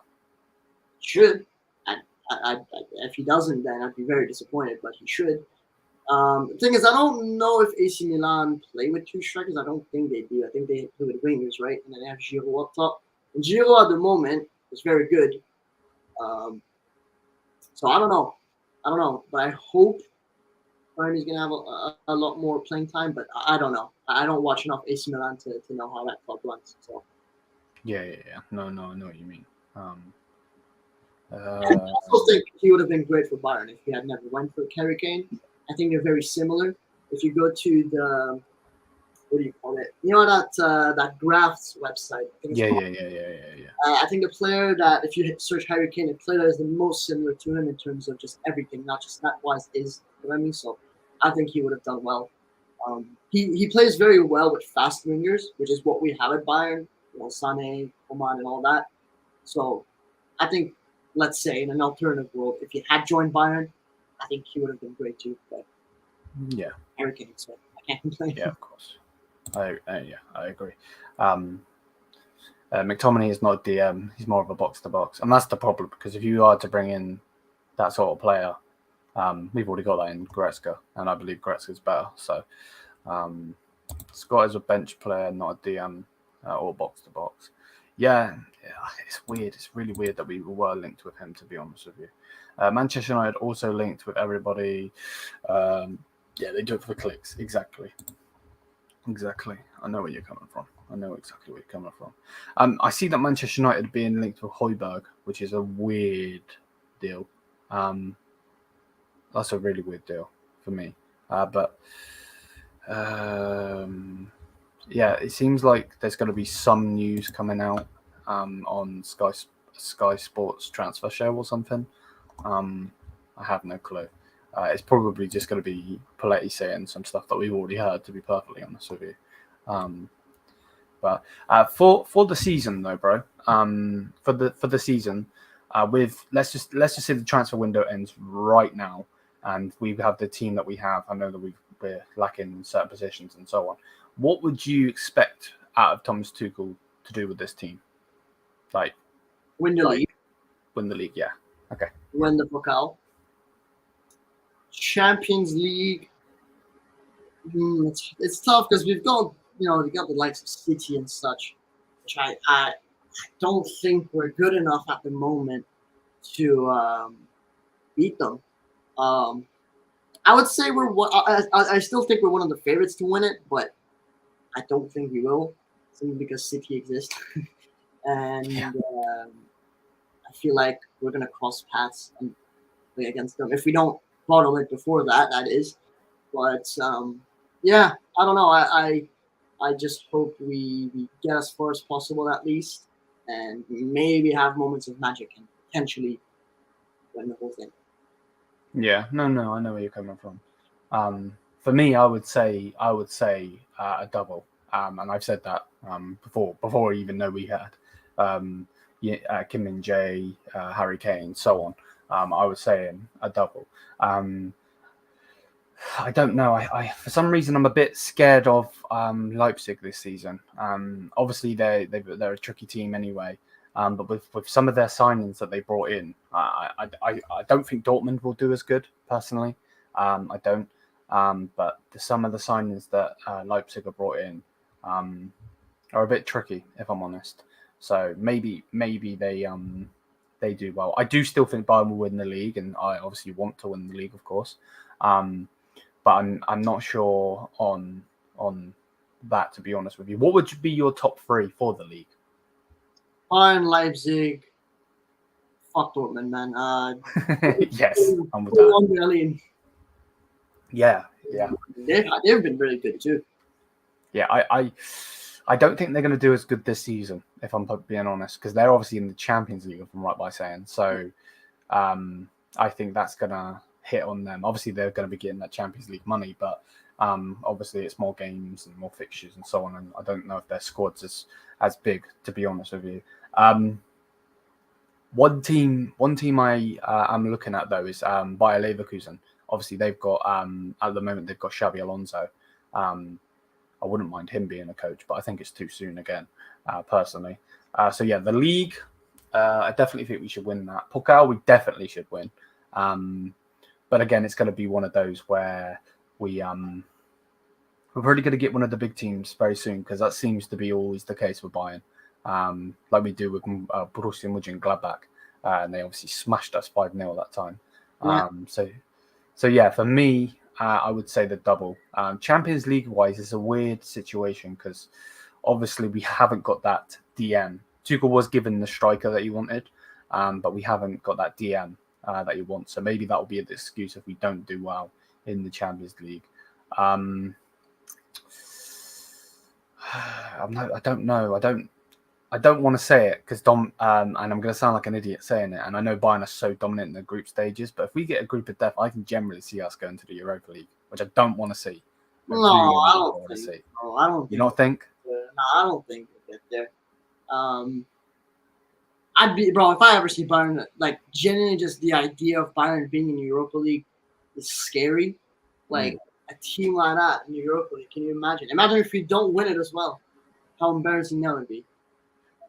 Should. If he doesn't, then I'd be very disappointed. But he should. The thing is, I don't know if AC Milan play with two strikers. I don't think they do. I think they play with wingers, right? And then they have Giroud up top. And Giroud at the moment is very good. So I don't know. But I hope Bayern going to have a lot more playing time. But I don't know. I don't watch enough AC Milan to know how that club runs. So. Yeah. No, I know what you mean. I also think he would have been great for Bayern if he had never went for Harry Kane. I think they're very similar. If you go to the what do you call it? You know that Graphs website. Yeah. I think the player that if you search Harry Kane, the player that is the most similar to him in terms of just everything, not just stat wise, is you know what I mean. So I think he would have done well. He plays very well with fast wingers, which is what we have at Bayern. You know, Sané, Coman, and all that. So I think, let's say, in an alternative world, if he had joined Bayern, I think he would have been great too. But yeah, Harry Kane, so I can't complain. Yeah, of course. I agree. McTominay is not DM; he's more of a box to box, and that's the problem. Because if you are to bring in that sort of player, we've already got that in Goretzka, and I believe Goretzka's better. So Scott is a bench player, not a DM or box to box. Yeah, it's weird. It's really weird that we were linked with him, to be honest with you. Manchester United also linked with everybody. Yeah, they do it for the clicks. Exactly. I know where you're coming from. I know exactly where you're coming from. I see that Manchester United are being linked with Højbjerg, which is a weird deal. That's a really weird deal for me. But yeah, it seems like there's going to be some news coming out on Sky Sports transfer show or something. I have no clue. It's probably just going to be Paletti saying some stuff that we've already heard, to be perfectly honest with you. But for the season though, bro, for the season, with let's just say the transfer window ends right now, and we have the team that we have. I know that we're lacking in certain positions and so on. What would you expect out of Thomas Tuchel to do with this team? Like win the league. Win the league, yeah. Okay. Win the Pokal. Champions League. It's tough because we've got we got the likes of City and such, which I don't think we're good enough at the moment to beat them. Um, I would say I still think we're one of the favorites to win it, but I don't think we will, simply because City exists, Yeah. and I feel like we're gonna cross paths and play against them if we don't bottle it before that. That is, but yeah, I don't know. I just hope we get as far as possible at least, and maybe have moments of magic and potentially win the whole thing. Yeah, no, I know where you're coming from. For me, I would say a double, and I've said that before I even know we had yeah, Kim Min Jae, Harry Kane, so on. I was saying a double. Um, I don't know. I for some reason I'm a bit scared of Leipzig this season. Obviously they're a tricky team anyway. But with some of their signings that they brought in, I don't think Dortmund will do as good personally. I don't. But some of the signings that Leipzig have brought in are a bit tricky, if I'm honest. So maybe they do well. I do still think Bayern will win the league, and I obviously want to win the league, of course. Um, but I'm not sure on that, to be honest with you. What would be your top three for the league? Bayern, Leipzig, fuck Dortmund, man. Yes, I'm with that. Berlin. Yeah, yeah, They've been really good too. yeah. I don't think they're going to do as good this season, if I'm being honest, because they're obviously in the Champions League, if I'm right by saying. So I think that's going to hit on them. Obviously, they're going to be getting that Champions League money, but obviously it's more games and more fixtures and so on. And I don't know if their squad's as big, to be honest with you. One team I am looking at though is Bayer Leverkusen. Obviously, they've got at the moment they've got Xabi Alonso. I wouldn't mind him being a coach, but I think it's too soon again, personally. So yeah, the league, I definitely think we should win that. Pokal, we definitely should win. But again, it's going to be one of those where we're probably going to get one of the big teams very soon, because that seems to be always the case with Bayern, like we do with Borussia Mönchengladbach, and they obviously smashed us 5-0 that time. Yeah. So yeah, for me, I would say the double. Champions League wise, it's a weird situation because obviously we haven't got that DM. Tuchel was given the striker that he wanted, but we haven't got that DM that he wants. So maybe that will be an excuse if we don't do well in the Champions League. I don't know. I don't want to say it because and I'm going to sound like an idiot saying it. And I know Bayern are so dominant in the group stages, but if we get a group of death, I can generally see us going to the Europa League, which I don't want to see. No, I don't think. No, I don't. You don't think? No, I don't think we'll get there. I'd be, bro, if I ever see Bayern, like genuinely, just the idea of Bayern being in the Europa League is scary. Like a team like that in the Europa League, can you imagine? Imagine if we don't win it as well. How embarrassing that would be.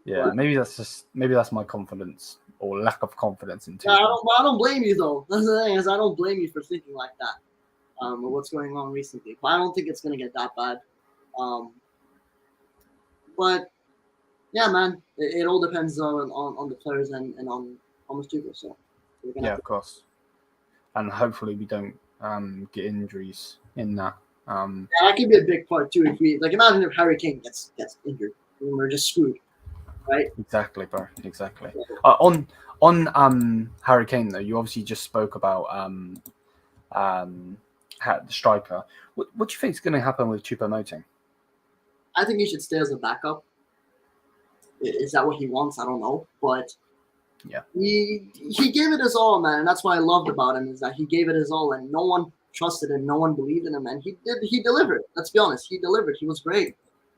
Yeah, maybe that's my confidence or lack of confidence in Yeah, Tuchel. I don't blame you though. That's the thing, is I don't blame you for thinking like that. With what's going on recently, but I don't think it's gonna get that bad. But yeah, man, it all depends on the players and on Thomas Tuchel. So we're gonna Yeah, of course. And hopefully we don't get injuries in that. yeah, that could be a big part too. If we like, imagine if Harry Kane gets injured, and we're just screwed, right? Exactly, bro. Exactly. On Harry Kane though, you obviously just spoke about the striker. What do you think is going to happen with Choupo-Moting? I think he should stay as a backup. Is that what he wants? I don't know, but Yeah, he gave it his all, man. And that's what I loved about him, is that he gave it his all, and no one trusted him, no one believed in him, and he delivered. Let's be honest, he delivered. He was great,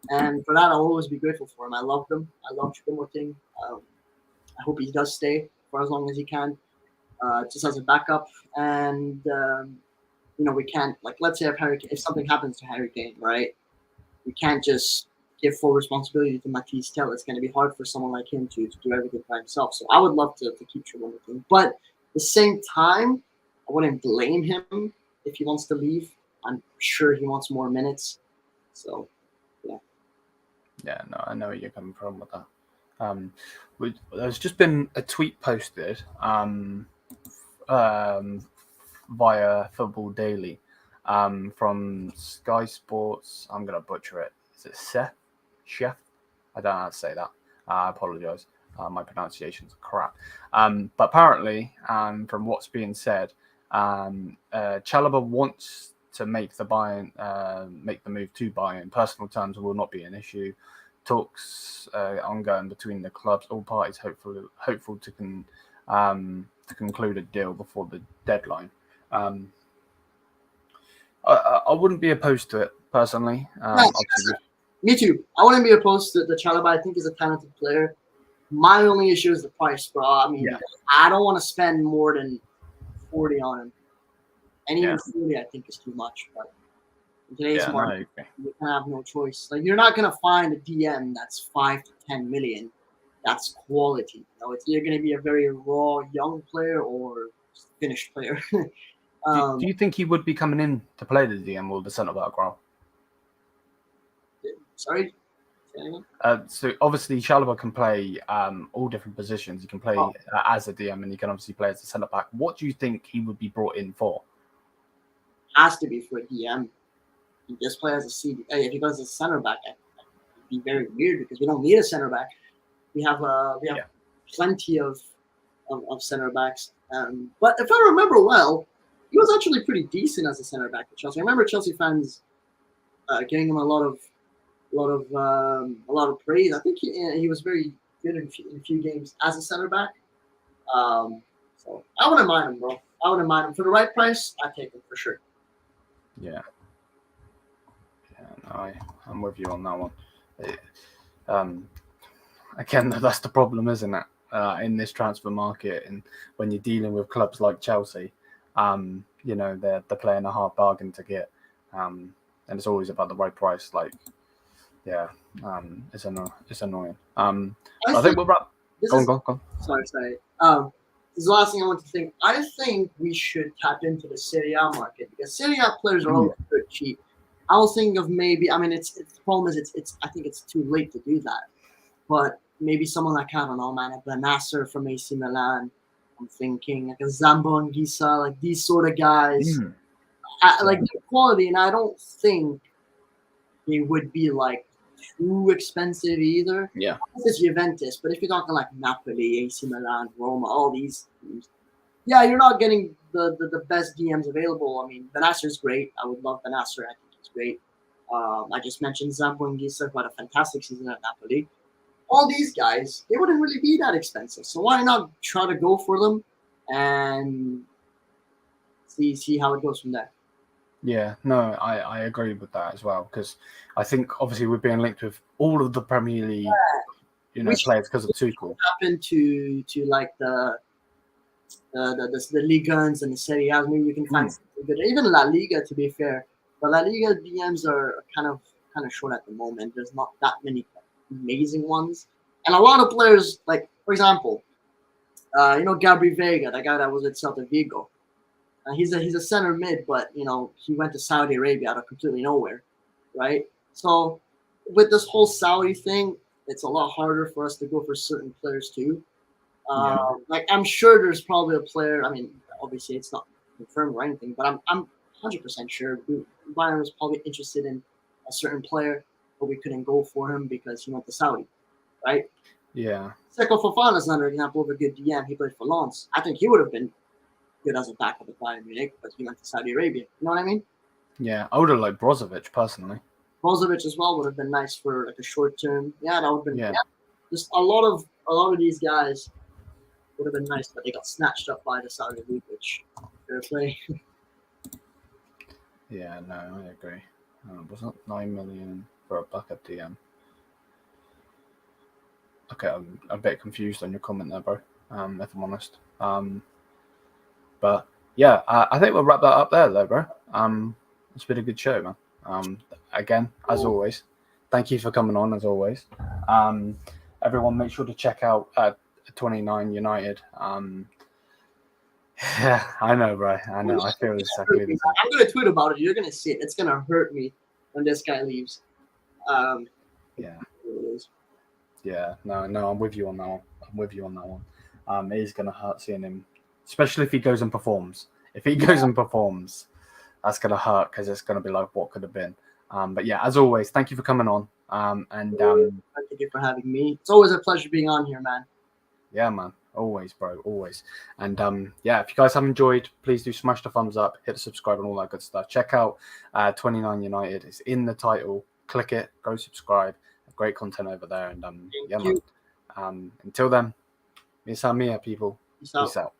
and for that I'll always be grateful for him. I loved him. I love Choupo-Moting. I hope he does stay for as long as he can, just as a backup. And we can't, like, let's say if something happens to Harry Kane, right? We can't just give full responsibility to Matisse Tell. It's going to be hard for someone like him to do everything by himself. So I would love to keep Choupo-Moting, but at the same time, I wouldn't blame him if he wants to leave. I'm sure he wants more minutes. So, yeah. Yeah, no, I know where you're coming from with that. There's just been a tweet posted via Football Daily from Sky Sports. I'm going to butcher it. Is it Seth? Chef? I don't know how to say that. I apologise. My pronunciation's crap. But apparently, from what's being said, Chalobah wants to make the move to Bayern. Personal terms will not be an issue. Talks ongoing between the clubs. All parties hopeful to conclude a deal before the deadline. I wouldn't be opposed to it personally. Me too. I wouldn't be opposed to the Chalobah. I think he's a talented player. My only issue is the price, bro. I mean, I don't want to spend more than 40 on him. And even 40, I think, is too much. But in today's market, you can have no choice. Like, you're not going to find a DM that's 5 to 10 million. That's quality. It's either going to be a very raw young player or finished player. Do you think he would be coming in to play the DM or the centre back role? Sorry? So obviously Chalobah can play all different positions. He can play as a DM and he can obviously play as a centre back. What do you think he would be brought in for? Has to be for a DM. He just play as a CD. If he goes as a centre back, it'd be very weird because we don't need a centre back. We have plenty of centre backs. But if I remember well, he was actually pretty decent as a centre back at Chelsea. I remember Chelsea fans giving him a lot of praise. I think he was very good in a few games as a centre back. So I wouldn't mind him, bro. I wouldn't mind him for the right price. I'd take him for sure. Yeah. No, I'm with you on that one. Again, that's the problem, isn't it? In this transfer market, and when you're dealing with clubs like Chelsea, they're playing a hard bargain to get, and it's always about the right price. It's annoying. I think we'll wrap. Go on. Sorry. This is the last thing I want to think. I think we should tap into the Serie A market because Serie A players are always good cheap. I was thinking of maybe. I mean, the problem is I think it's too late to do that, but maybe someone like, I don't know, man, a Nasser from AC Milan. I'm thinking like a Zambo and Gisa, like these sort of guys. Like the quality, and I don't think they would be like too expensive either. Yeah. It's Juventus, but if you're talking like Napoli, AC Milan, Roma, all these teams, you're not getting the best DMs available. I mean, Benasser's great. I would love Benasser. I think he's great. I just mentioned Zambo and Gisa, who had a fantastic season at Napoli. All these guys, they wouldn't really be that expensive. So why not try to go for them and see how it goes from there? Yeah, no, I agree with that as well because I think obviously we're being linked with all of the Premier League, players because of Tuchel. Happen to like the Ligue 1s and the Serie A's. Maybe we can find something good. Even La Liga, to be fair, but La Liga DMs are kind of short at the moment. There's not that many amazing ones, and a lot of players, like for example, Gabri Vega, the guy that was at Celta Vigo. He's a center mid, but he went to Saudi Arabia out of completely nowhere, right? So with this whole Saudi thing, it's a lot harder for us to go for certain players too. Like I'm sure there's probably a player. I mean, obviously it's not confirmed or anything, but I'm 100% sure Bayern was probably interested in a certain player, but we couldn't go for him because he went to Saudi, right? Yeah. Seko Fofana is another example of a good DM. He played for Lens. I think he would have been good as a backup at Bayern Munich, but he went to Saudi Arabia. You know what I mean? Yeah, I would have liked Brozovic personally. Brozovic as well would have been nice for like a short term. Yeah, that would have been. Yeah. Just a lot of these guys would have been nice, but they got snatched up by the Saudi League, which fair play. Yeah, no, I agree. Wasn't 9 million for a backup DM? Okay, I'm a bit confused on your comment there, bro. If I'm honest. But yeah, I think we'll wrap that up there, though, bro. It's been a good show, man. Again, as always, thank you for coming on, as always. Everyone, make sure to check out 29 United. Yeah, I know, bro. I know. I feel exactly the same. I'm gonna tweet about it. You're gonna see it. It's gonna hurt me when this guy leaves. Yeah. It is. Yeah, no, I'm with you on that one. I'm with you on that one. It is going to hurt seeing him, especially if he goes and performs. If he goes and performs, that's going to hurt because it's going to be like, what could have been? But yeah, as always, thank you for coming on. Thank you for having me. It's always a pleasure being on here, man. Yeah, man, always, bro, always. And yeah, if you guys have enjoyed, please do smash the thumbs up, hit the subscribe, and all that good stuff. Check out 29 United. It's in the title. Click it, go subscribe. Great content over there. And yeah, Thank you. man. Until then, Misa Mia, people. Peace out. Peace out.